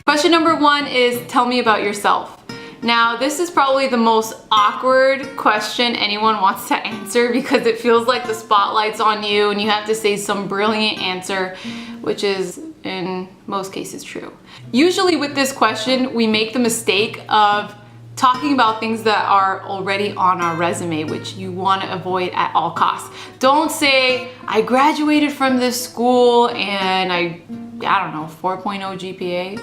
Question number 1 is tell me about yourself. Now, this is probably the most awkward question anyone wants to answer because it feels like the spotlight's on you and you have to say some brilliant answer, which is in most cases true. Usually with this question, we make the mistake of talking about things that are already on our resume, which you want to avoid at all costs. Don't say, I graduated from this school and I don't know, 4.0 GPA.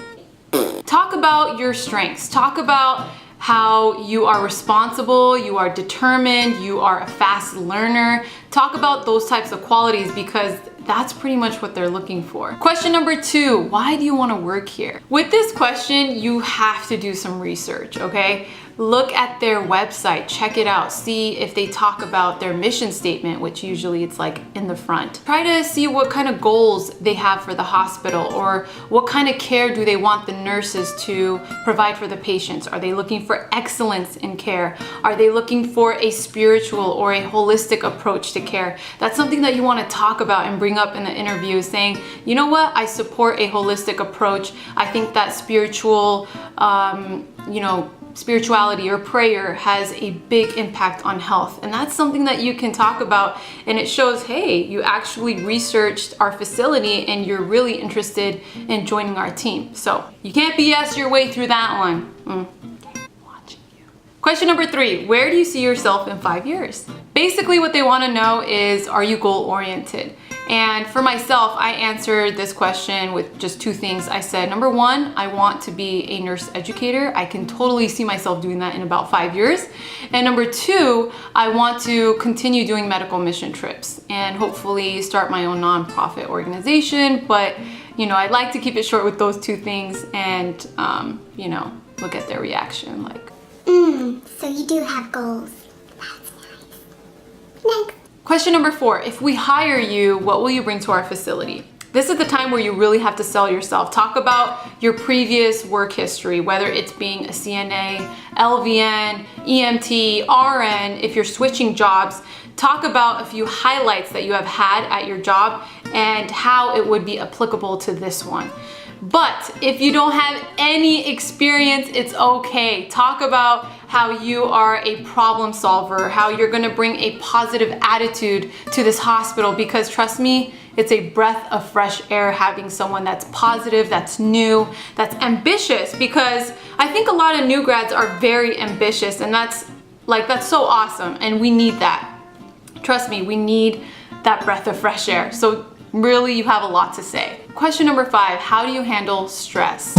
Talk about your strengths. Talk about how you are responsible, you are determined, you are a fast learner. Talk about those types of qualities because that's pretty much what they're looking for. Question number 2, why do you want to work here? With this question, you have to do some research, okay? Look at their website, check it out, see if they talk about their mission statement, which usually it's like in the front. Try to see what kind of goals they have for the hospital or what kind of care do they want the nurses to provide for the patients. Are they looking for excellence in care? Are they looking for a spiritual or a holistic approach to care? That's something that you want to talk about and bring up in the interview, saying, you know what, I support a holistic approach. I think that spirituality or prayer has a big impact on health. And that's something that you can talk about, and it shows, hey, you actually researched our facility and you're really interested in joining our team. So you can't BS your way through that one. Question number 3, where do you see yourself in 5 years? Basically what they want to know is, are you goal oriented? And for myself, I answered this question with just 2 things. I said, number 1, I want to be a nurse educator. I can totally see myself doing that in about 5 years. And number 2, I want to continue doing medical mission trips and hopefully start my own nonprofit organization. But, I'd like to keep it short with those 2 things and, look at their reaction like, so you do have goals. That's nice. Next. Question number 4, if we hire you, what will you bring to our facility? This is the time where you really have to sell yourself. Talk about your previous work history, whether it's being a CNA, LVN, EMT, RN, if you're switching jobs. Talk about a few highlights that you have had at your job and how it would be applicable to this one. But if you don't have any experience, it's okay. Talk about how you are a problem solver, how you're gonna bring a positive attitude to this hospital, because trust me, it's a breath of fresh air having someone that's positive, that's new, that's ambitious, because I think a lot of new grads are very ambitious, and that's so awesome, and we need that. Trust me, we need that breath of fresh air. So really, you have a lot to say. Question number 5, how do you handle stress?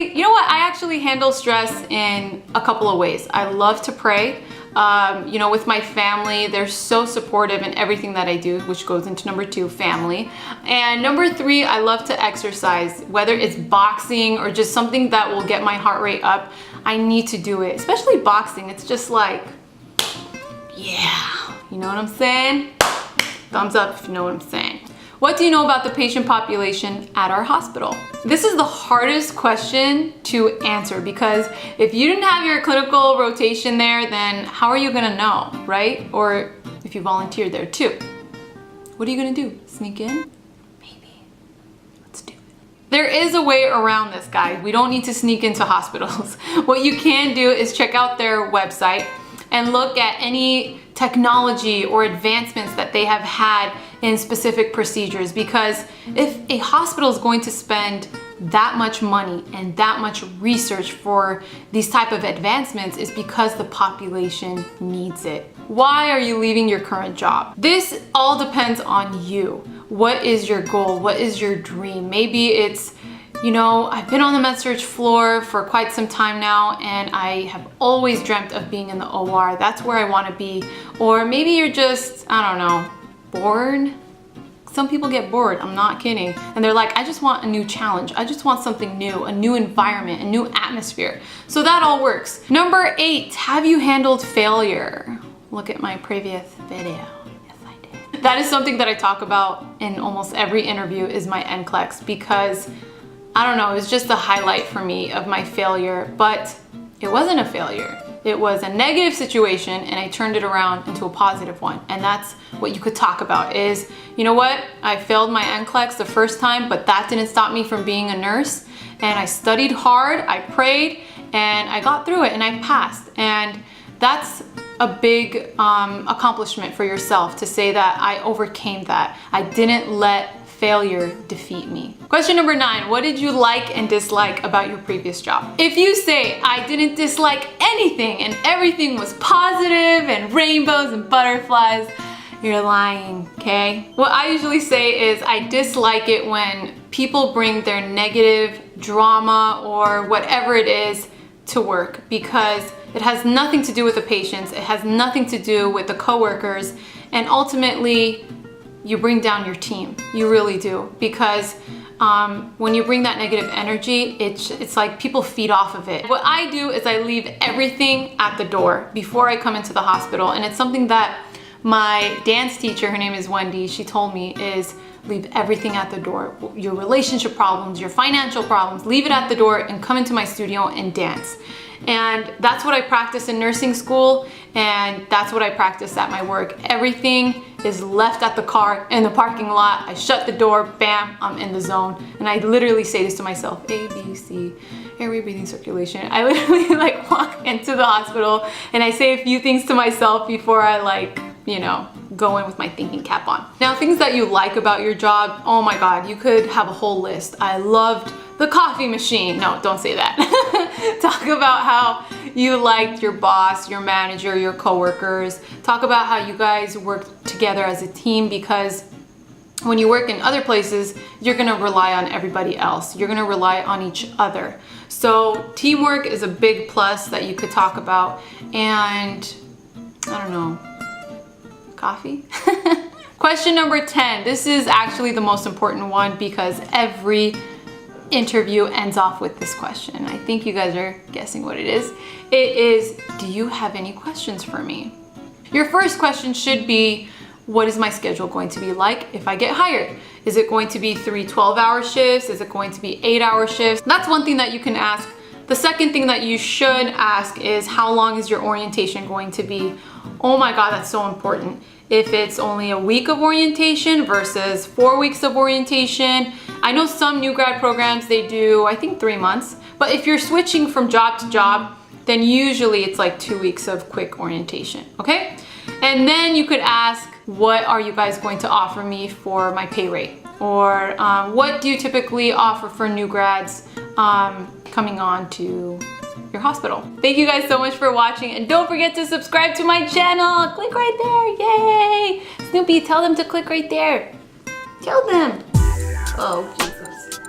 You know what? I actually handle stress in a couple of ways. I love to pray. With my family, they're so supportive in everything that I do, which goes into number 2, family. And number 3, I love to exercise, whether it's boxing or just something that will get my heart rate up. I need to do it, especially boxing. It's just like, yeah, you know what I'm saying? Thumbs up if you know what I'm saying. What do you know about the patient population at our hospital? This is the hardest question to answer, because if you didn't have your clinical rotation there, then how are you gonna know, right? Or if you volunteered there too. What are you gonna do? Sneak in? Maybe. Let's do it. There is a way around this, guys. We don't need to sneak into hospitals. What you can do is check out their website and look at any technology or advancements that they have had in specific procedures, because if a hospital is going to spend that much money and that much research for these type of advancements, is because the population needs it. Why are you leaving your current job? This all depends on you. What is your goal? What is your dream? Maybe it's, I've been on the med-surg floor for quite some time now, and I have always dreamt of being in the OR. That's where I want to be. Or maybe you're just, bored. Some people get bored, I'm not kidding. And they're like, I just want a new challenge. I just want something new, a new environment, a new atmosphere. So that all works. Number 8, have you handled failure? Look at my previous video. That is something that I talk about in almost every interview, is my NCLEX, because it was just a highlight for me of my failure, but it wasn't a failure. it was a negative situation and I turned it around into a positive one. And that's what you could talk about is, you know what? I failed my NCLEX the first time, but that didn't stop me from being a nurse. And I studied hard, I prayed, and I got through it and I passed. And that's a big accomplishment for yourself to say that I overcame that. I didn't let failure defeat me. Question number 9, what did you like and dislike about your previous job? If you say, I didn't dislike anything and everything was positive and rainbows and butterflies, you're lying, okay? What I usually say is I dislike it when people bring their negative drama or whatever it is to work because it has nothing to do with the patients, it has nothing to do with the coworkers, and ultimately you bring down your team. You really do, because when you bring that negative energy, it's like people feed off of it. What I do is I leave everything at the door before I come into the hospital, and it's something that my dance teacher, her name is Wendy, she told me is leave everything at the door. Your relationship problems, your financial problems, leave it at the door and come into my studio and dance. And that's what I practice in nursing school, and that's what I practice at my work. Everything is left at the car in the parking lot. I shut the door, bam, I'm in the zone. And I literally say this to myself, A, B, C, airway, breathing, circulation. I literally like walk into the hospital and I say a few things to myself before I go in with my thinking cap on. Now, things that you like about your job, oh my God, you could have a whole list. I loved the coffee machine. No, don't say that. Talk about how you liked your boss, your manager, your coworkers. Talk about how you guys work together as a team, because when you work in other places, you're gonna rely on everybody else. You're gonna rely on each other. So teamwork is a big plus that you could talk about. And I don't know, coffee? Question number 10. This is actually the most important one because every interview ends off with this question. I think you guys are guessing what it is. It is, do you have any questions for me? Your first question should be, what is my schedule going to be like if I get hired? Is it going to be 3 12-hour shifts? Is it going to be 8-hour shifts? That's one thing that you can ask. The second thing that you should ask is, how long is your orientation going to be? Oh my God, that's so important. If it's only a week of orientation versus 4 weeks of orientation. I know some new grad programs, they do, I think 3 months. But if you're switching from job to job, then usually it's like 2 weeks of quick orientation, okay? And then you could ask, what are you guys going to offer me for my pay rate? Or what do you typically offer for new grads coming on to your hospital? Thank you guys so much for watching, and don't forget to subscribe to my channel. Click right there, yay! Snoopy, tell them to click right there. Tell them. Oh, Jesus.